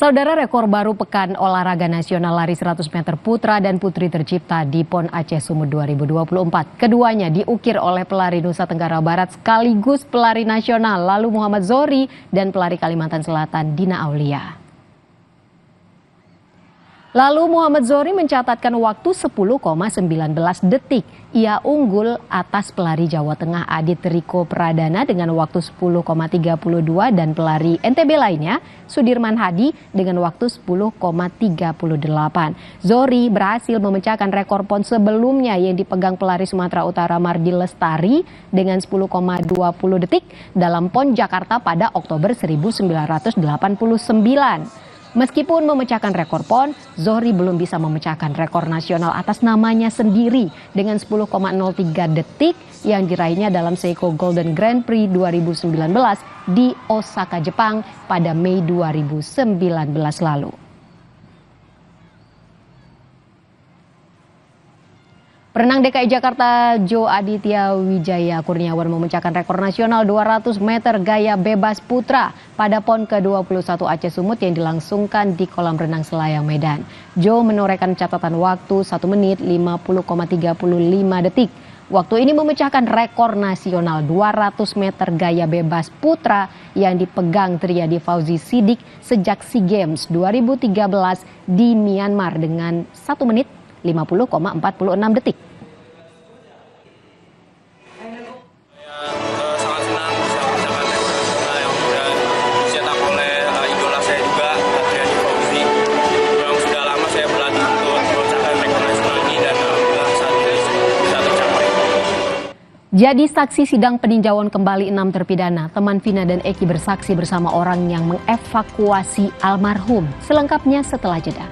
Saudara, rekor baru Pekan Olahraga Nasional Lari 100 meter putra dan putri tercipta di PON Aceh Sumut 2024. Keduanya diukir oleh pelari Nusa Tenggara Barat sekaligus pelari nasional, lalu Muhammad Zohri dan pelari Kalimantan Selatan Dina Aulia. Lalu Muhammad Zohri mencatatkan waktu 10,19 detik. Ia unggul atas pelari Jawa Tengah Adit Riko Pradana dengan waktu 10,32 dan pelari NTB lainnya Sudirman Hadi dengan waktu 10,38. Zohri berhasil memecahkan rekor PON sebelumnya yang dipegang pelari Sumatera Utara Mardi Lestari dengan 10,20 detik dalam PON Jakarta pada Oktober 1989. Meskipun memecahkan rekor PON, Zohri belum bisa memecahkan rekor nasional atas namanya sendiri dengan 10,03 detik yang diraihnya dalam Seiko Golden Grand Prix 2019 di Osaka, Jepang pada Mei 2019 lalu. Perenang DKI Jakarta Jo Aditya Wijaya Kurniawan memecahkan rekor nasional 200 meter gaya bebas putra pada PON ke-21 Aceh Sumut yang dilangsungkan di kolam renang Selayang Medan. Jo menorehkan catatan waktu 1 menit 50,35 detik. Waktu ini memecahkan rekor nasional 200 meter gaya bebas putra yang dipegang Triadi Fauzi Sidik sejak SEA Games 2013 di Myanmar dengan 1 menit 50,46 detik. Sangat senang bisa mencapai rekor nasional yang sudah dicetak oleh idola saya juga, Triadi Fauzi. Memang sudah lama saya berlatih untuk memecahkan rekor nasional ini dan alhamdulillah saat ini bisa tercapai. Jadi saksi sidang peninjauan kembali 6 terpidana, teman Vina dan Eki bersaksi bersama orang yang mengevakuasi almarhum. Selengkapnya setelah jeda.